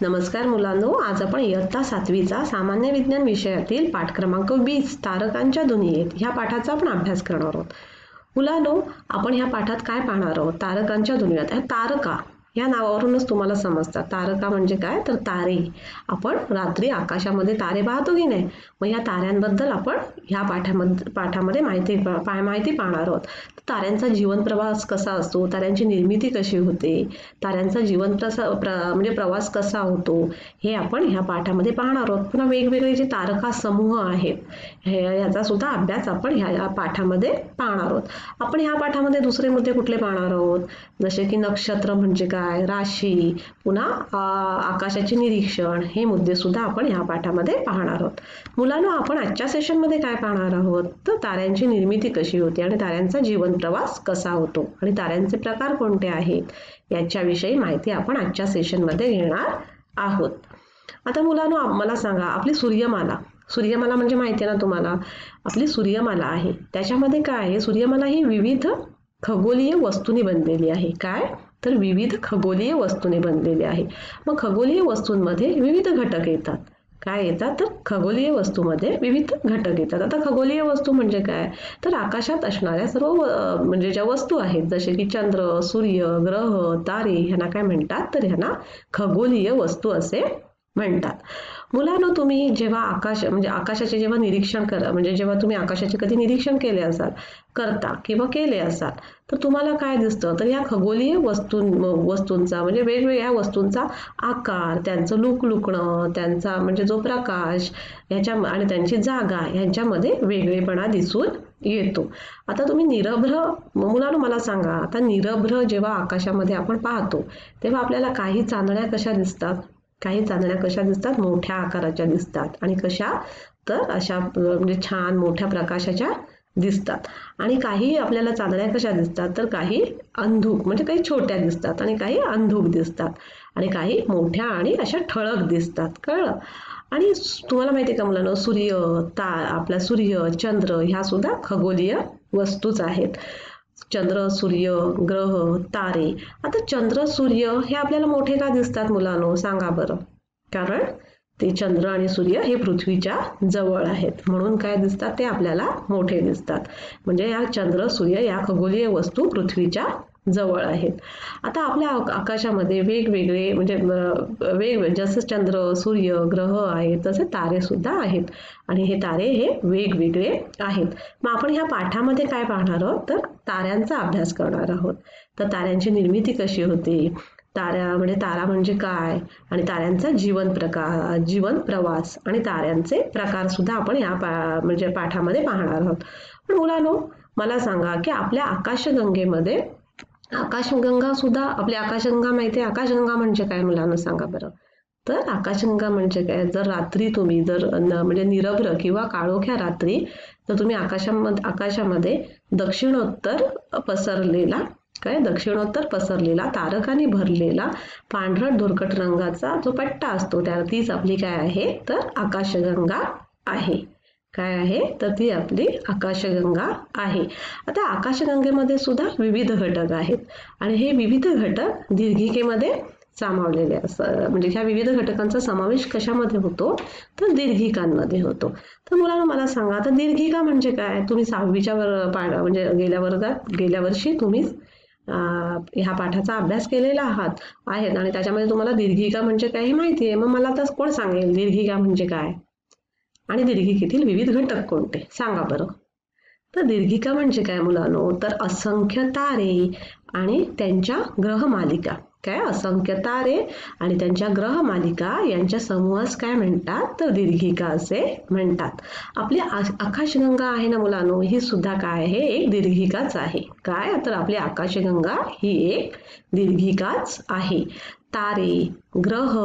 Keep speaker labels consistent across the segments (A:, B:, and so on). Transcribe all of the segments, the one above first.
A: नमस्कार मुलांनो, आज आपण इयत्ता 7वीचा सामान्य विज्ञान विषयातील पाठ क्रमांक 20 तारकांच्या दुनियेत ह्या पाठाचा आपण अभ्यास करणार आहोत. मुलांनो, आपण ह्या पाठात काय पाहणार आहोत? तारकांच्या दुनियेत. तारका या नावावरूनच तुम्हाला समजतात. तारका म्हणजे काय? तर तारे. आपण रात्री आकाशामध्ये तारे पाहतो की नाही? मग या ताऱ्यांबद्दल आपण ह्या पाठामध्ये माहिती पाहणार आहोत. ताऱ्यांचा जीवन प्रवास कसा असतो, ताऱ्यांची निर्मिती कशी होते, ताऱ्यांचा जीवन प्रवास कसा होतो, हे आपण ह्या पाठामध्ये पाहणार आहोत. पुन्हा वेगवेगळे जे तारका समूह आहेत याचा सुद्धा अभ्यास आपण ह्या पाठामध्ये पाहणार आहोत. आपण ह्या पाठामध्ये दुसरे मुद्दे कुठले पाहणार आहोत? जसे की नक्षत्र म्हणजे काय, राशी, पुन्हा आकाशाचे निरीक्षण, हे मुद्दे सुद्धा आपण ह्या पाठामध्ये पाहणार आहोत. मुलांनो, आपण आजच्या सेशनमध्ये काय पाहणार आहोत? तर ताऱ्यांची निर्मिती कशी होते आणि ताऱ्यांचा जीवन प्रवास कसा होतो आणि ताऱ्यांचे प्रकार कोणते आहेत याच्याविषयी माहिती आपण आजच्या सेशनमध्ये घेणार आहोत. आता मुलांनो, मला सांगा, आपली सूर्यमाला म्हणजे माहिती आहे ना तुम्हाला? आपली सूर्यमाला आहे, त्याच्यामध्ये काय आहे? सूर्यमाला ही विविध खगोलीय वस्तूंनी बनलेली आहे. काय? तर विविध खगोलीय वस्तूंनी बनलेली आहे. मग खगोलीय वस्तूंमध्ये विविध घटक येतात. काय येतात? तर खगोलीय वस्तूमध्ये विविध घटक येतात. आता खगोलीय वस्तू म्हणजे काय? तर आकाशात असणाऱ्या सर्व म्हणजे ज्या वस्तू आहेत, जसे की चंद्र, सूर्य, ग्रह, तारे, ह्यांना काय म्हणतात? तर ह्यांना खगोलीय वस्तू असे म्हणतात. मुलांनो, तुम्ही जेव्हा आकाशाचे जेव्हा निरीक्षण जेव्हा तुम्ही आकाशाचे कधी निरीक्षण केले असाल तर तुम्हाला काय दिसतं? तर या खगोलीय वस्तूंचा म्हणजे वेगवेगळ्या वस्तूंचा आकार, त्यांचं लुकलुकणं, त्यांचा म्हणजे जो प्रकाश आणि त्यांची जागा यांच्यामध्ये वेगळेपणा दिसून येतो. आता तुम्ही मुलांनो मला सांगा, आता निरभ्र जेव्हा आकाशामध्ये आपण पाहतो तेव्हा आपल्याला काही चांदण्या कशा दिसतात? मोठ्या आकाराच्या दिसतात. आणि कशा? तर अशा म्हणजे छान मोठ्या प्रकाशाच्या दिसतात. आणि काही आपल्याला चांदण्या कशा दिसतात? तर काही अंधुक म्हणजे काही छोट्या दिसतात आणि काही अंधुक दिसतात आणि काही मोठ्या आणि अशा ठळक दिसतात. कळलं? आणि तुम्हाला माहिती आहे का मुलांनो, आपला सूर्य, चंद्र ह्या सुद्धा खगोलीय वस्तूच आहेत. चंद्र, सूर्य, ग्रह, तारे. आता चंद्र, सूर्य हे आपल्याला मोठे का दिसतात मुलांनो? सांगा बरं. कारण ते चंद्र आणि सूर्य हे पृथ्वीच्या जवळ आहेत, म्हणून काय दिसतात? ते आपल्याला मोठे दिसतात. म्हणजे या चंद्र, सूर्य या खगोलीय वस्तू पृथ्वीच्या जवळ आहेत. आता आपल्या आकाशामध्ये वेगवेगळे म्हणजे जसे चंद्र, सूर्य, ग्रह आहेत तसे तारे सुद्धा आहेत आणि हे तारे हे वेगवेगळे आहेत. मग आपण ह्या पाठामध्ये काय पाहणार आहोत? तर ताऱ्यांचा अभ्यास करणार आहोत. तर ताऱ्यांची निर्मिती कशी होते, तारा म्हणजे काय, आणि ताऱ्यांचा जीवन प्रवास आणि ताऱ्यांचे प्रकार सुद्धा आपण ह्या पाठामध्ये पाहणार आहोत. पण मुलांनो, मला सांगा की आपल्या आकाशगंगेमध्ये आकाशगंगा माहिती आहे? आकाशगंगा म्हणजे काय मुलांना सांगा बरं. तर आकाशगंगा म्हणजे काय? जर रात्री तुम्ही म्हणजे निरभ्र किंवा काळोख्या रात्री जर तुम्ही आकाशामध्ये दक्षिणोत्तर पसरलेला तारकांनी भरलेला पांढरट धुरकट रंगाचा जो पट्टा असतो तीच आपली काय आहे? तर आकाशगंगा आहे. काय आहे? तर ती आपली आकाशगंगा आहे. आता आकाशगंगेमध्ये सुद्धा विविध घटक आहेत आणि हे विविध घटक दीर्घिकेमध्ये सामावलेले असतात. म्हणजे ह्या विविध घटकांचा समावेश कशामध्ये होतो? तर दीर्घिकांमध्ये होतो. तर मुलांना मला सांगा, आता दीर्घिका म्हणजे काय? तुम्ही 6वीच्या म्हणजे गेल्या वर्षी तुम्ही ह्या पाठाचा अभ्यास केलेला आहेत आणि त्याच्यामध्ये तुम्हाला दीर्घिका म्हणजे काय हे माहिती आहे. मग मला आता कोण सांगेल दीर्घिका म्हणजे काय आणि दीर्घिकेतील विविध घटक कोणते? सांगा बरं. तर दीर्घिका म्हणजे काय मुलांनो? तर असंख्य तारे आणि त्यांच्या ग्रहमालिका. काय? असंख्य तारे आणि त्यांच्या ग्रहमालिका यांच्या समूहास काय म्हणतात? तर दीर्घिका असे म्हणतात. आपली आकाशगंगा आहे ना मुलांनो, ही सुद्धा काय आहे? एक दीर्घिकाच आहे. काय? तर आपली आकाशगंगा ही एक दीर्घिकाच आहे. तारे, ग्रह,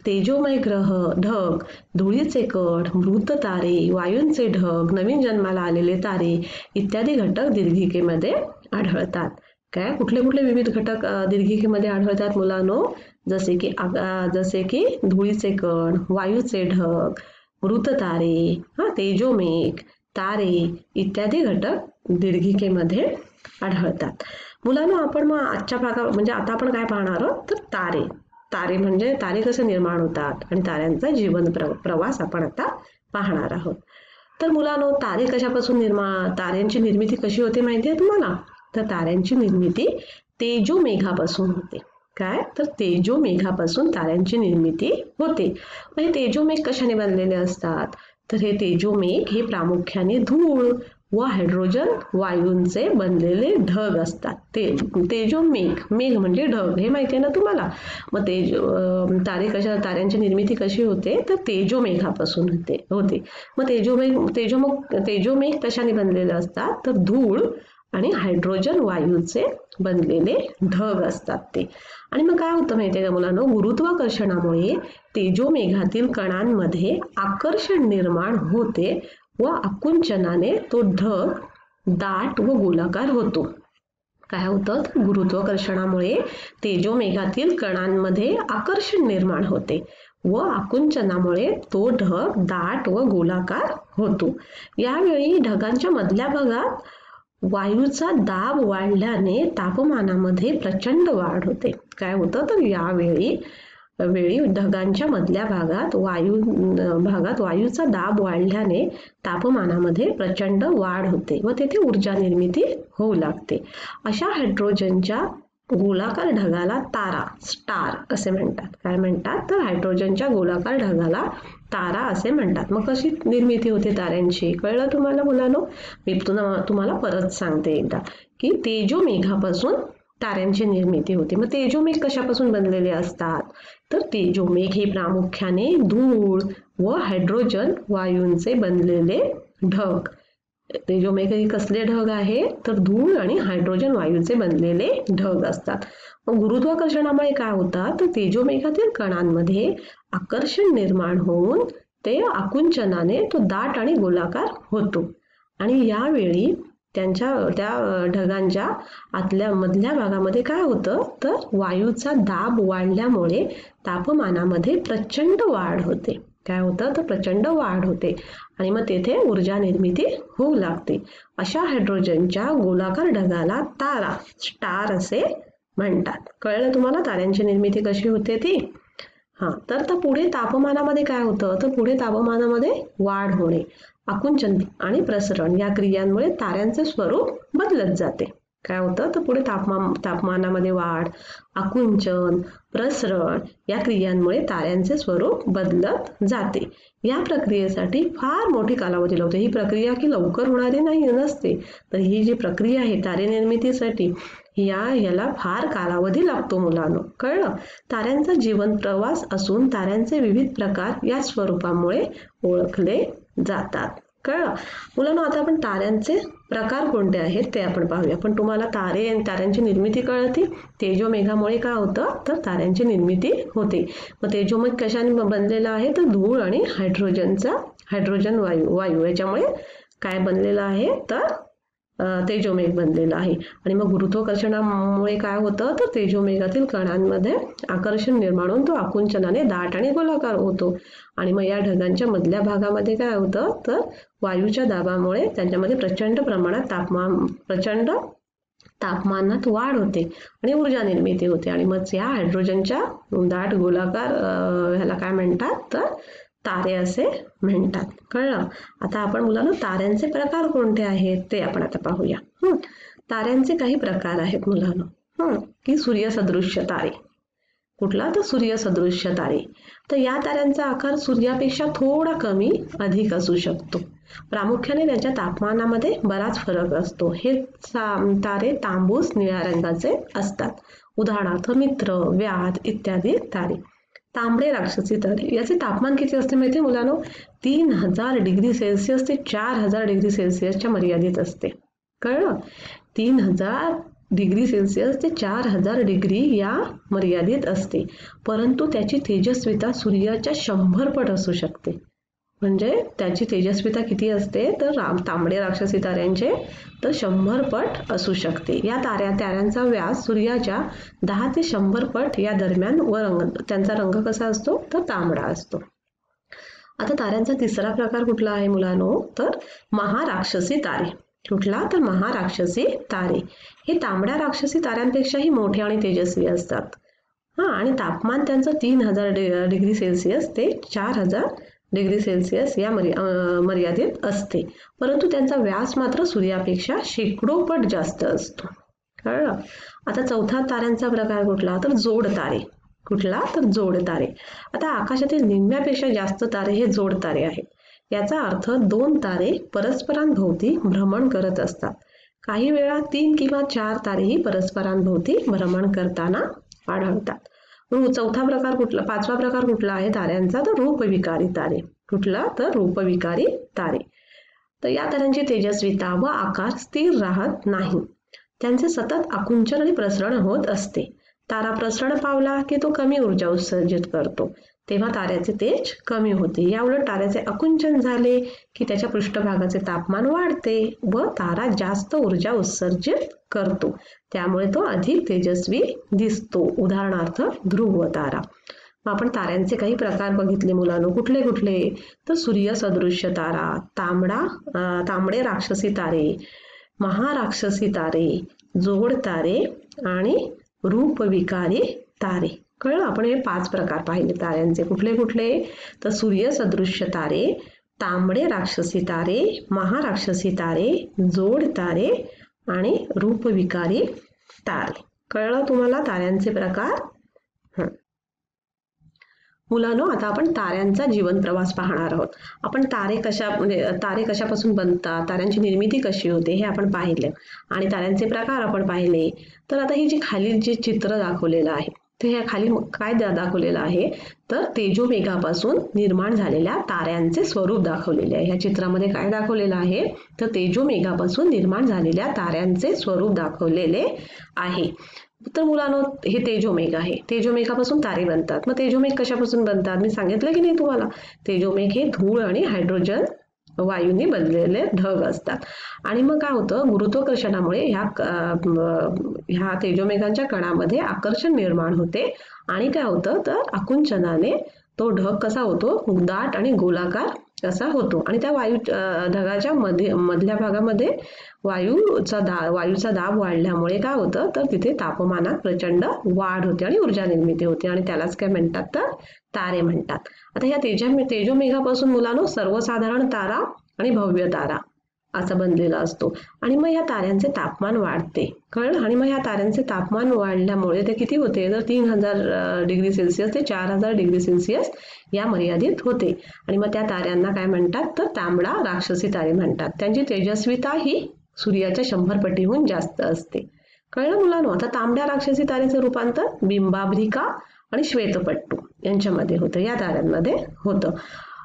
A: तेजोमय ग्रह, ढग, धुळीचे कण, मृत तारे, वायूंचे ढग, नवीन जन्माला आलेले तारे इत्यादी घटक दीर्घिकेमध्ये आढळतात. काय? कुठले विविध घटक दीर्घिकेमध्ये आढळतात मुलांनो? जसे की धुळीचे कण, वायूचे ढग, मृत तारे, तेजोमेघ, तारे इत्यादी घटक दीर्घिकेमध्ये आढळतात. मुलांनो, आपण मग आजच्या भागात आता आपण काय पाहणार आहोत? तर तारे. तारे म्हणजे तारे कसे निर्माण होतात आणि ताऱ्यांचा जीवन प्रवास आपण आता पाहणार आहोत. तर मुलांनो, ताऱ्यांची निर्मिती कशी होते माहिती आहे तुम्हाला? तर ताऱ्यांची निर्मिती तेजोमेघापासून होते. काय? तर तेजोमेघापासून ताऱ्यांची निर्मिती होते. म्हणजे तेजोमेघ कशाने बनलेले असतात? तर हे तेजोमेघ हे प्रामुख्याने धूळ व हायड्रोजन वायूंचे बनलेले ढग असतात. तेजोमेघ, मेघ म्हणजे ढग, हे माहिती आहे ना तुम्हाला? मग ताऱ्यांची निर्मिती कशी होते? तर तेजोमेघापासून होते. मग तेजोमेघ कशाने बनलेले असतात? तर धूळ आणि हायड्रोजन वायूचे बनलेले ढग असतात ते. आणि मग काय होतं माहितीये का मुलांनो? गुरुत्वाकर्षणामुळे तेजोमेघातील कणांमध्ये आकर्षण निर्माण होते व आकुंचनाने तो ढग दाट व गोलाकार होतो. काय होतं? तर गुरुत्वाकर्षणामुळे तेजोमेघातील कणांमध्ये आकर्षण निर्माण होते व आकुंचनामुळे तो ढग दाट व गोलाकार होतो. यावेळी ढगांच्या मधल्या भागात वायूचा दाब वाढल्याने तापमानामध्ये प्रचंड वाढ होते. काय होतं? तर यावेळी ढगांच्या मधल्या भागात वायूचा दाब वाढल्याने तापमानामध्ये प्रचंड वाढ होते व तेथे ऊर्जा निर्मिती होऊ लागते. अशा हायड्रोजनच्या गोलाकार ढगाला तारा, स्टार असे म्हणतात. काय म्हणतात? तर हायड्रोजनच्या गोलाकार ढगाला तारा असे म्हणतात. मग कशी निर्मिती होते ताऱ्यांची? कळलं तुम्हाला मुलांनो? मी तुम्हाला परत सांगते एकदा की तेजोमेघापासून ताऱ्यांची निर्मिती होते. मग तेजोमेघ कशापासून बनलेले असतात? तर तेजोमेघ हे प्रामुख्याने धूळ व हायड्रोजन वायूंचे बनलेले ढग. तेजोमेघ हे कसले ढग आहे? तर धूळ आणि हायड्रोजन वायूचे बनलेले ढग असतात. मग गुरुत्वाकर्षणामुळे काय होतात? तर तेजोमेघातील कणांमध्ये आकर्षण निर्माण होऊन ते आकुंचनाने तो दाट आणि गोलाकार होतो. आणि यावेळी त्या ढगांच्या मधल्या भागामध्ये काय होतं? तर वायूचा दाब वाढल्यामुळे तापमानामध्ये प्रचंड वाढ होते. काय होतं? तर प्रचंड वाढ होते आणि मग तेथे ऊर्जा निर्मिती होऊ लागते. अशा हायड्रोजनच्या गोलाकार ढगाला तारा, स्टार असे म्हणतात. कळलं तुम्हाला ताऱ्यांची निर्मिती कशी होते ती? तर पुढे तापमानामध्ये काय होतं? तर पुढे तापमानामध्ये वाढ होणे, आकुंचन आणि प्रसरण या क्रियांमुळे ताऱ्यांचे स्वरूप बदलत जाते. काय होतं? तर पुढे तापमानामध्ये वाढ, आकुंचन, प्रसरण या क्रियांमुळे ताऱ्यांचे स्वरूप बदलत जाते. या प्रक्रियेसाठी फार मोठी कालावधी लागतो. ही प्रक्रिया की लवकर होणारी नसते. तर ही जी प्रक्रिया आहे तारे निर्मितीसाठी याला फार कालावधी लागतो मुलांनो. कळलं? ताऱ्यांचा जीवन प्रवास असून ताऱ्यांचे विविध प्रकार या स्वरूपामुळे ओळखले जातात. कळलं मुलांनो? आता आपण ताऱ्यांचे प्रकार कोणते आहेत ते आपण पाहूया. पण तुम्हाला ताऱ्यांची निर्मिती कळती. तेजोमेघामुळे काय होतं? तर ताऱ्यांची निर्मिती होते. मग तेजोमेघ कशाने बनलेला आहे? तर धूळ आणि हायड्रोजन वायू याच्यामुळे काय बनलेला आहे? तर तेजोमेघ बनलेला आहे. आणि मग गुरुत्वाकर्षणामुळे काय होतं? तर तेजोमेघातील कणांमध्ये आकर्षण निर्माण होऊन तो आकुंचनाने दाट आणि गोलाकार होतो. आणि मग या ढगांच्या मधल्या भागामध्ये काय होतं? तर वायूच्या दाबामुळे त्यांच्यामध्ये प्रचंड तापमानात वाढ होते आणि ऊर्जा निर्मिती होते. आणि मग या हायड्रोजनच्या दाट गोलाकार ह्याला काय म्हणतात? तर तारे असे म्हणतात. कळलं? आता आपण मुलांनो ताऱ्यांचे प्रकार कोणते आहेत ते आपण आता पाहूया. ताऱ्यांचे काही प्रकार आहेत मुलांनो. की सूर्यसदृश्य तारे. कुठला? तर सूर्यसदृश्य तारे. तर या ताऱ्यांचा आकार सूर्यापेक्षा थोडा कमी अधिक असू शकतो. प्रामुख्याने त्यांच्या तापमानामध्ये बराच फरक असतो. हे तारे तांबूस निळ्या रंगाचे असतात. उदाहरणार्थ मित्र, व्याध इत्यादी तारे. तांबडे राक्षसी तारे. याचे तापमान किती असते माहिती मुलांनो? 3000 डिग्री सेल्सिअस ते 4000 डिग्री सेल्सिअसच्या मर्यादित असते. कळलं? 3000 डिग्री सेल्सिअस ते 4000 डिग्री या मर्यादित असते. परंतु त्याची तेजस्विता सूर्याच्या 100 पट असू शकते. म्हणजे त्याची तेजस्विता किती असते? तर तांबडे राक्षसी ताऱ्यांचे तर 100 पट असू शकते. या ताऱ्यांचा व्यास सूर्याच्या 10 ते 100 पट या दरम्यान व त्यांचा रंग कसा असतो? तर तांबडा असतो. आता ताऱ्यांचा तिसरा प्रकार कुठला आहे मुलांनो? तर महाराक्षसी तारे. कुठला? तर महाराक्षसी तारे. हे तांबड्या राक्षसी ताऱ्यांपेक्षाही मोठे आणि तेजस्वी असतात. आणि तापमान त्यांचं 3000 डिग्री सेल्सिअस ते 4000 डिग्री सेल्सिअस या मर्यादेत असते. परंतु त्यांचा व्यास मात्र सूर्यापेक्षा शेकडो पट जास्त असतो. कळलं? आता चौथा ताऱ्यांचा प्रकार कुठला? तर जोड तारे. कुठला? तर जोड तारे. आता आकाशातील निम्म्यापेक्षा जास्त तारे हे जोड तारे आहेत. याचा अर्थ 2 तारे परस्परांभोवती भ्रमण करत असतात. काही वेळा 3 किंवा 4 तारेही परस्परांभोवती भ्रमण करताना आढळतात. मग चौथा प्रकार कुठला? पाचवा प्रकार कुठला आहे ताऱ्यांचा? तर रूपविकारी तारे. कुठला? तर रूपविकारी तारे. तर या ताऱ्यांची तेजस्विता व आकार स्थिर राहत नाही. त्यांचे सतत आकुंचन आणि प्रसरण होत असते. तारा प्रसरण पावला की तो कमी ऊर्जा उत्सर्जित करतो, तेव्हा ताऱ्याचे तेज कमी होते. याउलट ताऱ्याचे आकुंचन झाले की त्याच्या पृष्ठभागाचे तापमान वाढते व तारा जास्त ऊर्जा उत्सर्जित करतो, त्यामुळे तो अधिक तेजस्वी दिसतो. उदाहरणार्थ ध्रुव तारा. मग आपण ताऱ्यांचे काही प्रकार बघितले मुलांनो. कुठले कुठले? तर सूर्य सदृश्य तारा, तांबडे राक्षसी तारे, महाराक्षसी तारे, जोड तारे आणि रूपविकारी तारे. कळलं? आपण हे 5 प्रकार पाहिले ताऱ्यांचे. कुठले कुठले? तर सूर्य सदृश्य तारे, तांबडे राक्षसी तारे, महाराक्षसी तारे, जोड तारे आणि रूपविकारी तारे. कळलं तुम्हाला ताऱ्यांचे प्रकार? मुलांनो, आता आपण ताऱ्यांचा जीवन प्रवास पाहणार आहोत. आपण तारे कशापासून बनतात, ताऱ्यांची निर्मिती कशी होते हे आपण पाहिले आणि ताऱ्यांचे प्रकार आपण पाहिले. तर आता ही जी खाली जे चित्र दाखवलेलं आहे, तर ह्या खाली काय दाखवलेलं आहे? तर तेजोमेघापासून निर्माण झालेल्या ताऱ्यांचे स्वरूप दाखवलेले आहे. ह्या चित्रामध्ये काय दाखवलेलं आहे? तर तेजोमेघापासून निर्माण झालेल्या ताऱ्यांचे स्वरूप दाखवलेले आहे. तर मुलांनो, हे तेजोमेघ आहे. तेजोमेघापासून तारे बनतात. मग तेजोमेघ कशापासून बनतात? मी सांगितलं की नाही तुम्हाला? तेजोमेघ हे धूळ आणि हायड्रोजन वायूने बनलेले ढग असतात. आणि मग काय होतं? गुरुत्वाकर्षणामुळे ह्या तेजोमेघांच्या कणामध्ये आकर्षण निर्माण होते आणि काय होतं? तर आकुंचनाने तो ढग कसा होतो? दाट आणि गोलाकार असा होतो आणि त्या ढगाच्या मधल्या भागामध्ये वायूचा दाब वाढल्यामुळे काय होतं? तर तिथे तापमानात प्रचंड वाढ होते आणि ऊर्जा निर्मिती होते आणि त्यालाच काय म्हणतात? तर तारे म्हणतात. आता ह्या तेजोमेघापासून मुलांनो सर्वसाधारण तारा आणि भव्य तारा असा बनलेला असतो आणि मग या ताऱ्यांचे तापमान वाढते. कळलं? आणि मग या ताऱ्यांचे तापमान वाढल्यामुळे ते किती होते? तर 3000 डिग्री सेल्सिअस ते 4000 डिग्री सेल्सिअस या मर्यादित होते आणि मग त्या ताऱ्यांना काय म्हणतात? तर तांबडा राक्षसी तारे म्हणतात. त्यांची तेजस्विता ही सूर्याच्या 100 पटीहून जास्त असते. कळलं मुलांनो? आता तांबड्या राक्षसी तारेचे रूपांतर बिंबाभ्रिका आणि श्वेतपट्टू यांच्यामध्ये होतं, या ताऱ्यांमध्ये होतं.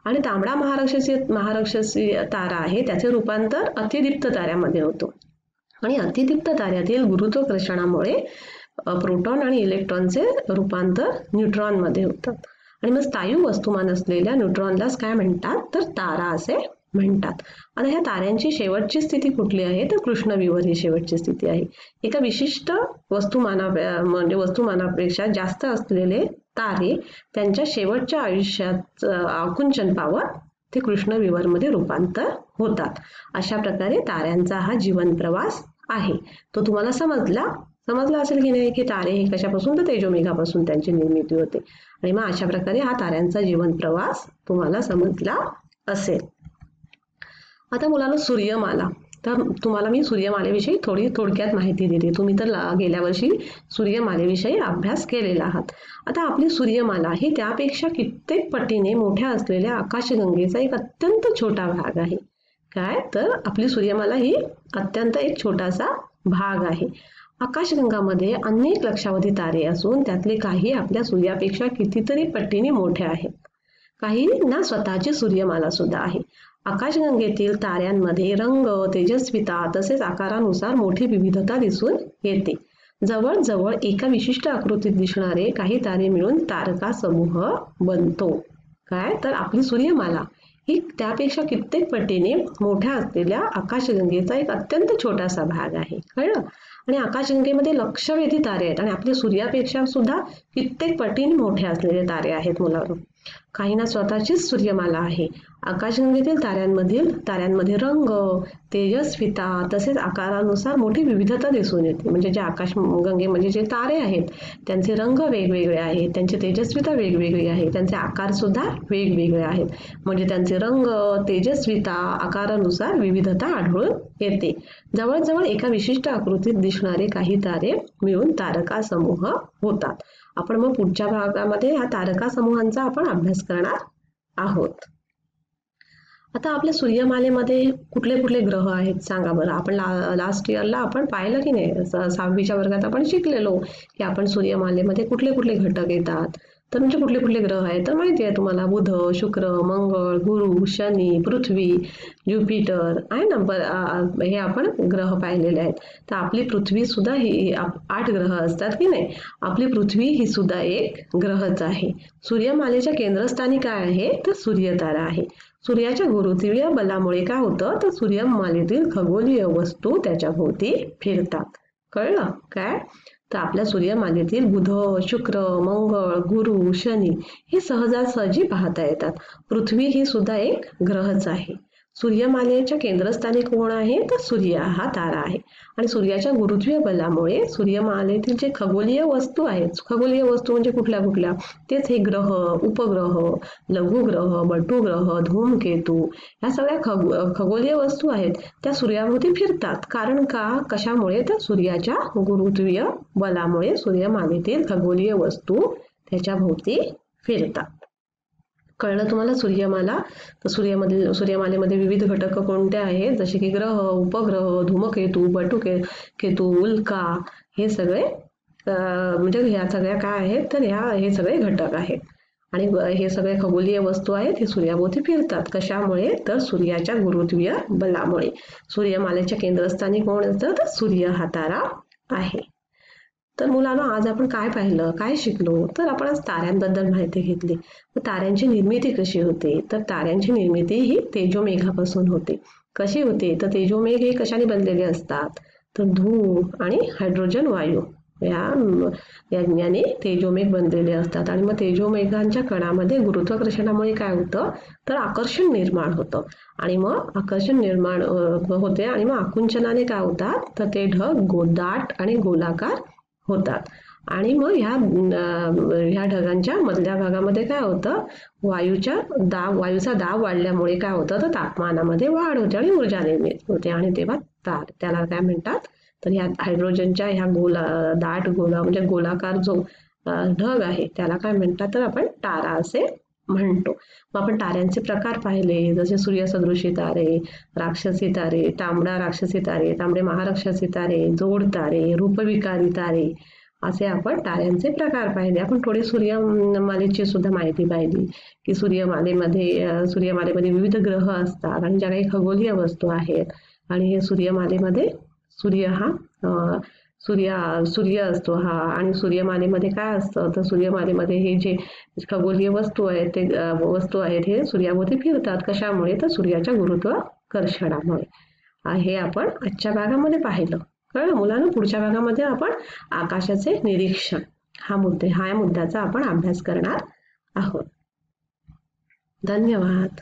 A: आणि तांबडा महाराक्षसी तारा आहे त्याचे रूपांतर अतिदीप्त ताऱ्यामध्ये होतो आणि अतिदीप्त ताऱ्यातील गुरुत्वाकर्षणामुळे प्रोटॉन आणि इलेक्ट्रॉनचे रूपांतर न्यूट्रॉनमध्ये होतात आणि मग स्थायू वस्तुमान असलेल्या न्यूट्रॉनलाच काय म्हणतात? तर तारा असे म्हणतात. आता ह्या ताऱ्यांची शेवटची स्थिती कुठली आहे? तर कृष्णविवर ही शेवटची स्थिती आहे. एका विशिष्ट वस्तुमानापेक्षा जास्त असलेले तारे त्यांच्या शेवटच्या आयुष्यात आकुंचन पावत ते कृष्णविवरमध्ये रूपांतर होतात. अशा प्रकारे ताऱ्यांचा हा जीवन प्रवास आहे. तो तुम्हाला समजला असेल की नाही? की तारे हे कशापासून? तर तेजोमेघापासून त्यांची निर्मिती होते आणि मग अशा प्रकारे हा ताऱ्यांचा जीवन प्रवास तुम्हाला समजला असेल. आता मुलांना सूर्यमाला. तर तुम्हाला मी सूर्यमालेविषयी थोडक्यात माहिती दिली. तुम्ही तर गेल्या वर्षी सूर्यमालेविषयी अभ्यास केलेला आहात. आता आपली सूर्यमाला ही त्यापेक्षा कित्येक पटीने मोठ्या असलेल्या आकाशगंगेचा एक अत्यंत छोटा भाग आहे. काय? तर आपली सूर्यमाला ही अत्यंत एक छोटासा भाग आहे. आकाशगंगामध्ये अनेक लक्षावधी तारे असून त्यातले काही आपल्या सूर्यापेक्षा कितीतरी पटीने मोठे आहेत. काहींना स्वतःची सूर्यमाला सुद्धा आहे. आकाशगंगेतील ताऱ्यांमध्ये रंग, तेजस्विता तसेच आकारानुसार मोठी विविधता दिसून येते. जवळजवळ एका विशिष्ट आकृतीत दिसणारे काही तारे मिळून तारका समूह बनतो. काय? तर आपली सूर्यमाला ही त्यापेक्षा कित्येक पटीने मोठ्या असलेल्या आकाशगंगेचा एक अत्यंत छोटासा भाग आहे. कळलं? आणि आकाशगंगेमध्ये लक्षवेधी तारे आहेत आणि आपल्या सूर्यापेक्षा सुद्धा कित्येक पटीने मोठे असलेले तारे आहेत मुलांनो. काहींना स्वतःचीच सूर्यमाला आहे. आकाशगंगेतील ताऱ्यांमध्ये रंग, तेजस्विता तसेच आकारानुसार मोठी विविधता दिसून येते. म्हणजे जे आकाशगंगेमध्ये जे तारे आहेत त्यांचे रंग वेगवेगळे आहेत, त्यांची तेजस्विता वेगवेगळी आहे, त्यांचे आकार सुद्धा वेगवेगळे आहेत. म्हणजे त्यांचे रंग, तेजस्विता, आकारानुसार विविधता आढळून येते. जवळजवळ एका विशिष्ट आकृतीत दिसणारे काही तारे मिळून तारका समूह होतात. आपण मग पुढच्या भागामध्ये ह्या तारका समूहांचा आपण अभ्यास करणार आहोत. आता आपल्या सूर्यमालेमध्ये कुठले कुठले ग्रह आहेत सांगा बरं. आपण लास्ट इयरला आपण पाहिलं की नाही, 6वीच्या वर्गात आपण शिकलेलो की आपण सूर्यमालेमध्ये कुठले कुठले घटक येतात. तर म्हणजे कुठले कुठले ग्रह आहेत तर माहिती आहे तुम्हाला. बुध, शुक्र, मंगळ, गुरु, शनी, पृथ्वी, ज्युपिटर आहे ना. हे आपण ग्रह पाहिलेले आहेत. तर आपली पृथ्वी सुद्धा ही 8 ग्रह असतात की नाही. आपली पृथ्वी ही सुद्धा एक ग्रहच आहे. सूर्यमालेच्या केंद्रस्थानी काय आहे तर सूर्यतारा आहे. सूर्याच्या गुरुत्वीय बलामुळे काय होतं तर सूर्यमालेतील खगोलीय वस्तू त्याच्या भोवती फिरतात. कळलं काय. तर आपल्या सूर्यमालेतील बुध, शुक्र, मंगळ, गुरु, शनी हे सहजासहजी पाहता येतात. पृथ्वी ही सुद्धा एक ग्रहच आहे. सूर्यमालेच्या केंद्रस्थानी कोण आहे तर सूर्य हा तारा आहे. आणि सूर्याच्या गुरुत्वीय बलामुळे सूर्यमालेतील जे खगोलीय वस्तू आहेत, खगोलीय वस्तू म्हणजे कुठल्या कुठल्या, तेच हे ग्रह, उपग्रह, लघुग्रह, बटुग्रह, धूमकेतू ह्या सगळ्या खगोलीय वस्तू आहेत त्या सूर्याभोवती फिरतात. कारण का, कशामुळे तर सूर्याच्या गुरुत्वीय बलामुळे सूर्यमालेतील खगोलीय वस्तू त्याच्या भोवती फिरतात. कळलं तुम्हाला सूर्यमाला. तर सूर्यमालेमध्ये विविध घटक कोणते आहेत जसे की ग्रह, उपग्रह, धूमकेतू, बटुकेतू, उल्का हे सगळे म्हणजे ह्या सगळ्या काय आहेत तर हे सगळे घटक आहेत. आणि हे सगळे खगोलीय वस्तू आहेत हे सूर्याभोवती फिरतात. कशामुळे तर सूर्याच्या गुरुत्वीय बलामुळे. सूर्यमालेच्या केंद्रस्थानी कोण असतं तर सूर्य हा तारा आहे. तर मुलांनो, आज आपण काय पाहिलं, काय शिकलो तर आपण आज ताऱ्यांबद्दल माहिती घेतली. ताऱ्यांची निर्मिती कशी होते तर ताऱ्यांची निर्मिती ही तेजोमेघापासून होते. कशी होते तर तेजोमेघ हे कशाने बनलेले असतात तर धूम आणि हायड्रोजन वायू याने तेजोमेघ बनलेले असतात. आणि मग तेजोमेघांच्या कणामध्ये गुरुत्वाकर्षणामुळे काय होतं तर आकर्षण निर्माण होतं. आणि मग आकर्षण निर्माण होते आणि मग आकुंचनाने काय होतात तर ते ढग दाट आणि गोलाकार होतात. आणि मग ह्या ढगांच्या मधल्या भागामध्ये काय होतं वायूचा दाब वाढल्यामुळे काय होतं तर तापमानामध्ये वाढ होते आणि ऊर्जा निर्मिती होते. आणि तेव्हा त्याला काय म्हणतात तर ह्या हायड्रोजनच्या ह्या दाट म्हणजे गोलाकार जो ढग आहे त्याला काय म्हणतात तर आपण तारा असे म्हणतो. मग आपण ताऱ्यांचे प्रकार पाहिले जसे सूर्यसदृशी तारे, राक्षसी तारे, तांबडा राक्षसी तारे, तांबडे महाराक्षसी तारे, जोड तारे, रूपविकारी तारे असे आपण ताऱ्यांचे प्रकार पाहिले. आपण थोडे सूर्यमालेची सुद्धा माहिती पाहिली की सूर्यमालेमध्ये विविध ग्रह असतात आणि ज्या काही खगोलीय वस्तू आहेत. आणि हे सूर्यमालेमध्ये सूर्य असतो हा. आणि सूर्यमालेमध्ये काय असतं तर सूर्यमालेमध्ये हे जे खगोलीय वस्तू आहेत हे सूर्याभोवती फिरतात. कशामुळे तर सूर्याच्या गुरुत्वाकर्षणामुळे. हे आपण आजच्या भागामध्ये पाहिलं. कळलं मुलांना. पुढच्या भागामध्ये आपण आकाशाचे निरीक्षण ह्या मुद्द्याचा आपण अभ्यास करणार आहोत. धन्यवाद.